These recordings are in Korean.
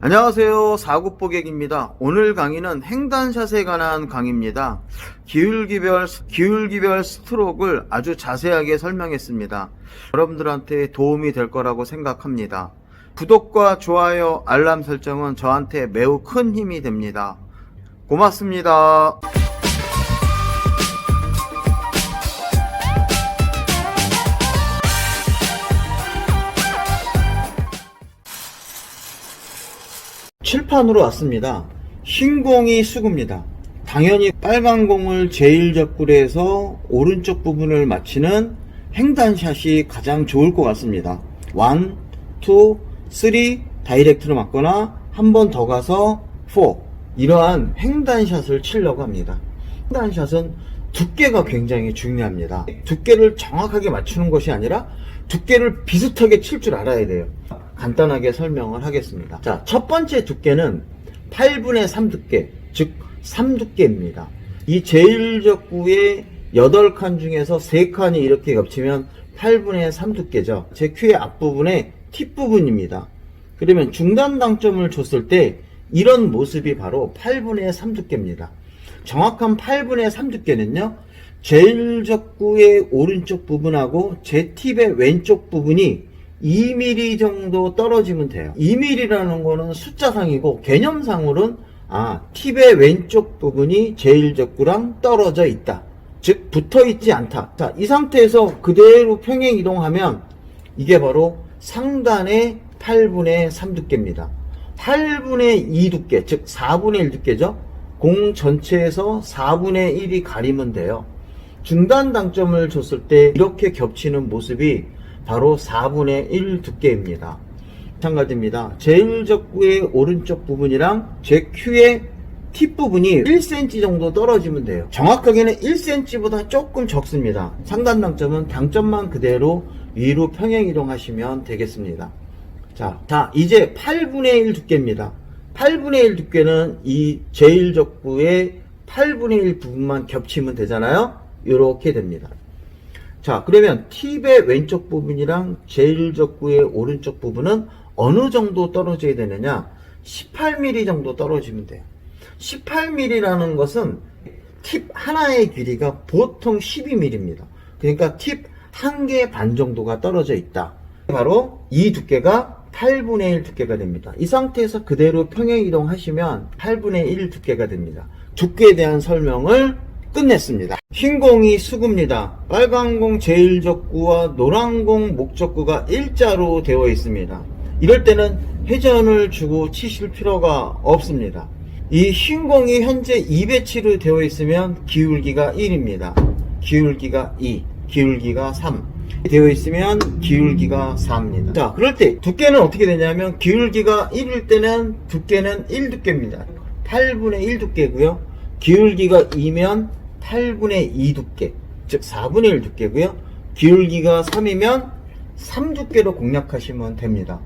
안녕하세요. 사구뽀객입니다. 오늘 강의는 횡단샷에 관한 강의입니다. 기울기별 스트로크를 아주 자세하게 설명했습니다. 여러분들한테 도움이 될 거라고 생각합니다. 구독과 좋아요, 알람 설정은 저한테 매우 큰 힘이 됩니다. 고맙습니다. 칠판으로 왔습니다. 흰 공이 수구입니다. 당연히 빨간 공을 제1적구로 해서 오른쪽 부분을 맞히는 횡단샷이 가장 좋을 것 같습니다. 1, 2, 3 다이렉트로 맞거나 한 번 더 가서 4 이러한 횡단샷을 치려고 합니다. 횡단샷은 두께가 굉장히 중요합니다. 두께를 정확하게 맞추는 것이 아니라 두께를 비슷하게 칠 줄 알아야 돼요. 간단하게 설명을 하겠습니다. 자, 첫 번째 두께는 8분의 3 두께, 즉 3두께입니다. 이 제1적구의 8칸 중에서 3칸이 이렇게 겹치면 8분의 3 두께죠. 제 큐의 앞부분의 팁 부분입니다. 그러면 중단 당점을 줬을 때 이런 모습이 바로 8분의 3 두께입니다. 정확한 8분의 3 두께는요, 제1적구의 오른쪽 부분하고 제 팁의 왼쪽 부분이 2mm 정도 떨어지면 돼요. 2mm라는 거는 숫자상이고 개념상으로는 팁의 왼쪽 부분이 제1적구랑 떨어져 있다. 즉 붙어 있지 않다. 자, 이 상태에서 그대로 평행 이동하면 이게 바로 상단의 8분의 3 두께입니다. 8분의 2 두께, 즉 4분의 1 두께죠. 공 전체에서 4분의 1이 가리면 돼요. 중단 당점을 줬을 때 이렇게 겹치는 모습이 바로 4분의 1 두께입니다. 마찬가지입니다. 제1적구의 오른쪽 부분이랑 제 큐의 팁 부분이 1cm 정도 떨어지면 돼요. 정확하게는 1cm보다 조금 적습니다. 상단 당점은 당점만 그대로 위로 평행 이동하시면 되겠습니다. 자, 이제 8분의 1 두께입니다. 8분의 1 두께는 이 제1적구의 8분의 1 부분만 겹치면 되잖아요. 이렇게 됩니다. 자, 그러면 팁의 왼쪽 부분이랑 제1적구의 오른쪽 부분은 어느 정도 떨어져야 되느냐? 18mm 정도 떨어지면 돼요. 18mm라는 것은 팁 하나의 길이가 보통 12mm입니다. 그러니까 팁 한 개 반 정도가 떨어져 있다. 바로 이 두께가 8분의 1 두께가 됩니다. 이 상태에서 그대로 평행 이동하시면 8분의 1 두께가 됩니다. 두께에 대한 설명을 끝냈습니다. 흰 공이 수구입니다. 빨간 공 제1적구와 노란 공 목적구가 일자로 되어 있습니다. 이럴 때는 회전을 주고 치실 필요가 없습니다. 이 흰 공이 현재 2배치로 되어 있으면 기울기가 1입니다. 기울기가 2, 기울기가 3 되어 있으면 기울기가 4입니다. 자, 그럴 때 두께는 어떻게 되냐면 기울기가 1일 때는 두께는 1두께입니다. 8분의 1 두께고요. 기울기가 2면 8분의 2 두께, 즉 4분의 1 두께고요. 기울기가 3이면 3두께로 공략하시면 됩니다.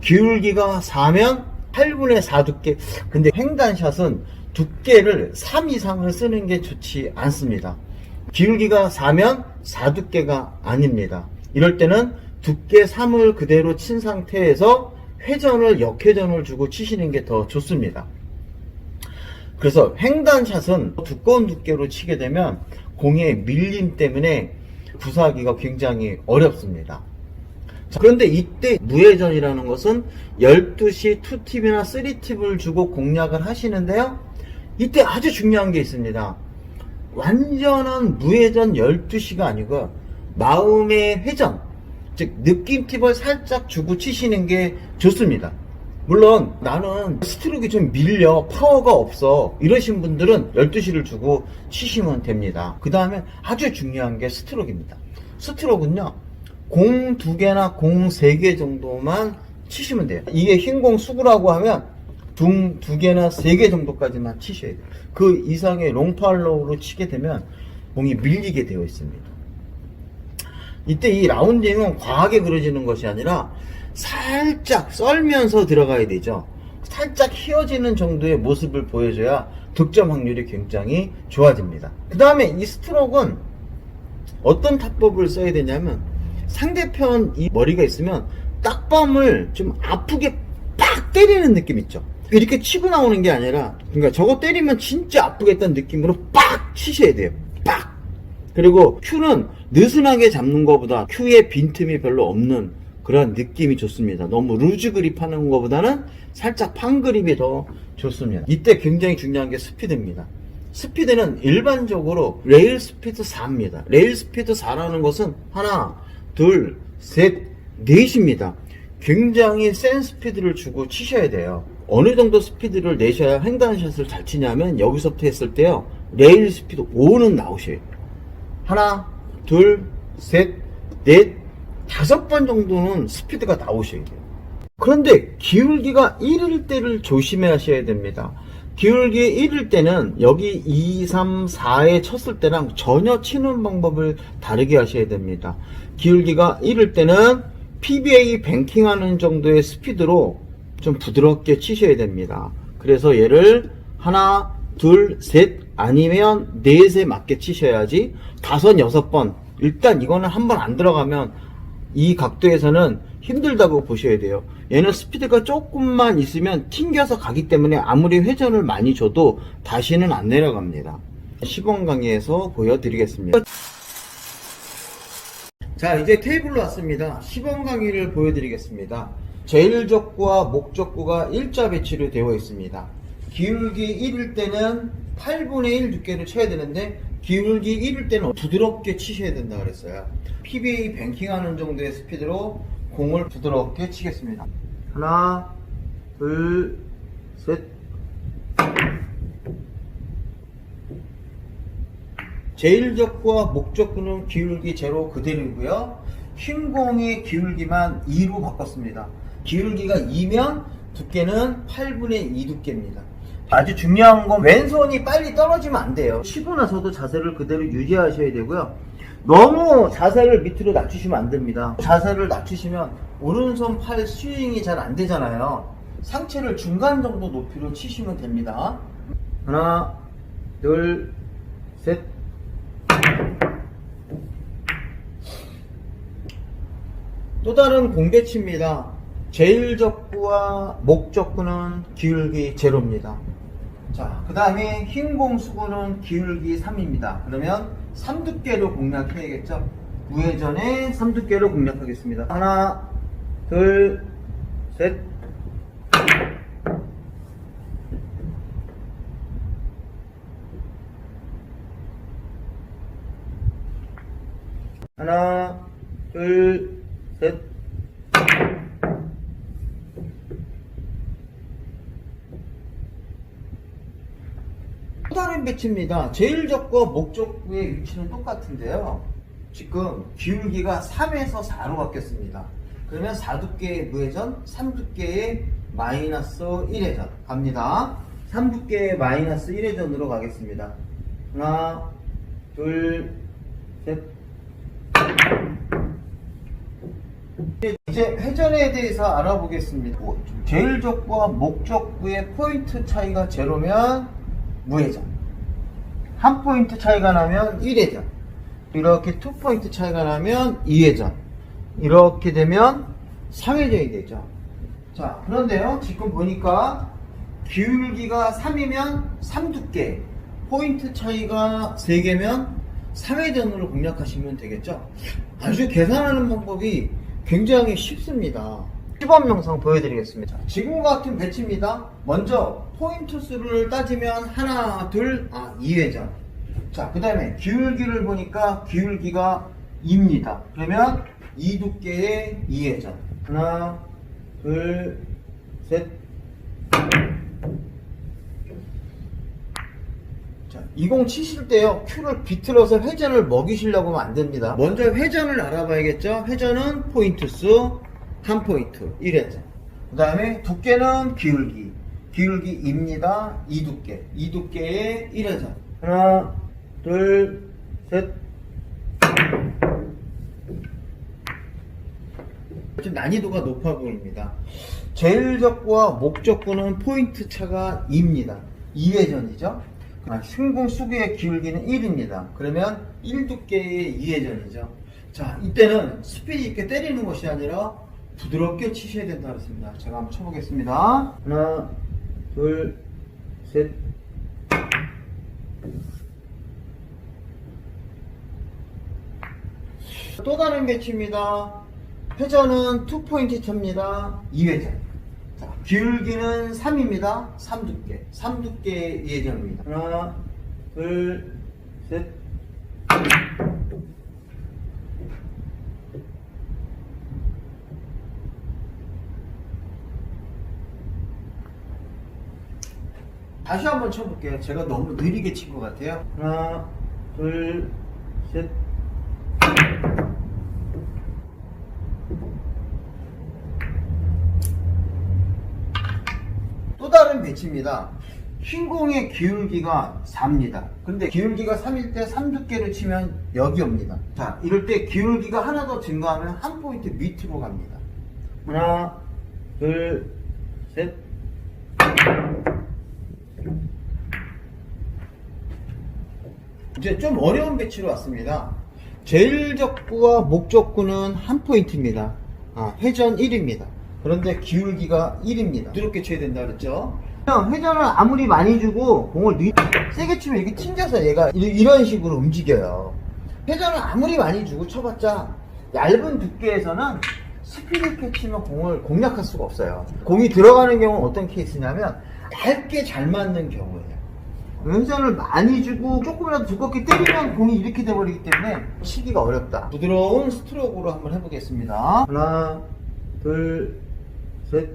기울기가 4면 8분의 4 두께. 근데 횡단샷은 두께를 3 이상을 쓰는 게 좋지 않습니다. 기울기가 4면 4두께가 아닙니다. 이럴 때는 두께 3을 그대로 친 상태에서 회전을 역회전을 주고 치시는 게 더 좋습니다. 그래서 횡단샷은 두꺼운 두께로 치게 되면 공의 밀림 때문에 구사하기가 굉장히 어렵습니다. 자, 그런데 이때 무회전이라는 것은 12시 2팁이나 3팁을 주고 공략을 하시는데요. 이때 아주 중요한 게 있습니다. 완전한 무회전 12시가 아니고 마음의 회전, 즉 느낌 팁을 살짝 주고 치시는 게 좋습니다. 물론 나는 스트로크가 좀 밀려 파워가 없어 이러신 분들은 12시를 주고 치시면 됩니다. 그 다음에 아주 중요한 게 스트로크입니다. 스트로크는요, 공 2개나 공 3개 정도만 치시면 돼요. 이게 흰 공 수구라고 하면 둥 2개나 3개 정도까지만 치셔야 돼요. 그 이상의 롱팔로우로 치게 되면 공이 밀리게 되어 있습니다. 이때 이 라운딩은 과하게 그려지는 것이 아니라 살짝 썰면서 들어가야 되죠. 살짝 휘어지는 정도의 모습을 보여줘야 득점 확률이 굉장히 좋아집니다. 그 다음에 이 스트로크는 어떤 타법을 써야 되냐면 상대편 이 머리가 있으면 딱밤을 좀 아프게 팍 때리는 느낌 있죠. 이렇게 치고 나오는 게 아니라, 그러니까 저거 때리면 진짜 아프겠다는 느낌으로 빡 치셔야 돼요. 빡. 그리고 큐는 느슨하게 잡는 것보다 큐에 빈틈이 별로 없는 그런 느낌이 좋습니다. 너무 루즈 그립 하는 것보다는 살짝 판 그립이 더 좋습니다. 이때 굉장히 중요한 게 스피드입니다. 스피드는 일반적으로 레일 스피드 4입니다. 레일 스피드 4라는 것은 하나, 둘, 셋, 넷입니다. 굉장히 센 스피드를 주고 치셔야 돼요. 어느 정도 스피드를 내셔야 횡단샷을 잘 치냐면 여기서부터 했을 때요, 레일 스피드 5는 나오셔요. 하나, 둘, 셋, 넷, 5번 정도는 스피드가 나오셔야 돼요. 그런데 기울기가 1일 때를 조심하셔야 됩니다. 기울기 1일 때는 여기 2, 3, 4에 쳤을 때랑 전혀 치는 방법을 다르게 하셔야 됩니다. 기울기가 1일 때는 PBA 뱅킹하는 정도의 스피드로 좀 부드럽게 치셔야 됩니다. 그래서 얘를 하나, 둘, 셋 아니면 넷에 맞게 치셔야지 5, 6번 일단 이거는 한번 안 들어가면 이 각도에서는 힘들다고 보셔야 돼요. 얘는 스피드가 조금만 있으면 튕겨서 가기 때문에 아무리 회전을 많이 줘도 다시는 안 내려갑니다. 시범 강의에서 보여드리겠습니다. 자, 이제 테이블로 왔습니다. 시범 강의를 보여드리겠습니다. 제일적구와 목적구가 일자 배치로 되어 있습니다. 기울기 1일 때는 8분의 1 두께를 쳐야 되는데 기울기 1일 때는 부드럽게 치셔야 된다 그랬어요. PBA 뱅킹하는 정도의 스피드로 공을 부드럽게 치겠습니다. 하나, 둘, 셋. 제일적구와 목적구는 기울기 제로 그대로이고요. 흰 공의 기울기만 2로 바꿨습니다. 기울기가 2면 두께는 8분의 2 두께입니다. 아주 중요한 건 왼손이 빨리 떨어지면 안 돼요. 치고 나서도 자세를 그대로 유지하셔야 되고요. 너무 자세를 밑으로 낮추시면 안 됩니다. 자세를 낮추시면 오른손 팔 스윙이 잘 안 되잖아요. 상체를 중간 정도 높이로 치시면 됩니다. 하나, 둘, 셋. 또 다른 공배치입니다. 제일적구와 목적구는 기울기 제로입니다. 자, 그 다음에 흰공 수구는 기울기 3입니다. 그러면 3두께로 공략해야겠죠? 우회전에 3두께로 공략하겠습니다. 하나, 둘, 셋. 하나, 둘, 셋. 또 다른 배치입니다. 제일적구와 목적구의 위치는 똑같은데요. 지금 기울기가 3에서 4로 바뀌었습니다. 그러면 4두께의 무회전, 3두께의 마이너스 1회전 갑니다. 3두께의 마이너스 1회전으로 가겠습니다. 하나, 둘, 셋. 이제 회전에 대해서 알아보겠습니다. 제일적구와 목적구의 포인트 차이가 제로면 무회전, 한 포인트 차이가 나면 1회전, 이렇게 2포인트 차이가 나면 2회전, 이렇게 되면 3회전이 되죠. 자, 그런데요, 지금 보니까 기울기가 3이면 3두께, 포인트 차이가 3개면 3회전으로 공략하시면 되겠죠. 아주 계산하는 방법이 굉장히 쉽습니다. 시범 영상 보여드리겠습니다. 지금과 같은 배치입니다. 먼저 포인트 수를 따지면 하나, 둘, 2회전. 자, 그 다음에 기울기를 보니까 기울기가 2입니다. 그러면 2두께의 2회전. 하나, 둘, 셋. 자, 20 치실 때요, 큐를 비틀어서 회전을 먹이시려고 하면 안 됩니다. 먼저 회전을 알아봐야겠죠? 회전은 포인트 수, 한 포인트, 1회전. 그 다음에 두께는 기울기. 기울기입니다. 2두께. 2두께의 1회전. 하나, 둘, 셋. 좀 난이도가 높아 보입니다. 제일적구와 목적구는 포인트 차가 2입니다. 2회전이죠. 승공 수구의 기울기는 1입니다. 그러면 1두께의 2회전이죠. 자, 이때는 스피드 있게 때리는 것이 아니라 부드럽게 치셔야 된다 그랬습니다. 제가 한번 쳐보겠습니다. 하나, 둘, 셋. 또 다른 배치입니다. 회전은 2포인트 찹니다. 2회전. 자, 기울기는 3입니다. 3두께. 3두께 예정입니다. 하나, 둘, 셋. 다시 한번 쳐볼게요. 제가 너무 느리게 친 것 같아요. 하나, 둘, 셋. 또 다른 배치입니다. 흰 공의 기울기가 4입니다. 근데 기울기가 3일 때 3두께를 치면 여기 옵니다. 자, 이럴 때 기울기가 하나 더 증가하면 한 포인트 밑으로 갑니다. 하나, 둘, 셋. 이제 좀 어려운 배치로 왔습니다. 제일적구와 목적구는 한 포인트입니다. 회전 1입니다. 그런데 기울기가 1입니다. 부드럽게 쳐야 된다 그랬죠? 회전을 아무리 많이 주고 공을 세게 치면 이렇게 튕겨서 얘가 이런 식으로 움직여요. 회전을 아무리 많이 주고 쳐봤자 얇은 두께에서는 스피드 있게 치면 공을 공략할 수가 없어요. 공이 들어가는 경우는 어떤 케이스냐면 얇게 잘 맞는 경우예요. 회전을 많이 주고 조금이라도 두껍게 때리면 공이 이렇게 돼버리기 때문에 치기가 어렵다. 부드러운 스트로크로 한번 해보겠습니다. 하나, 둘, 셋.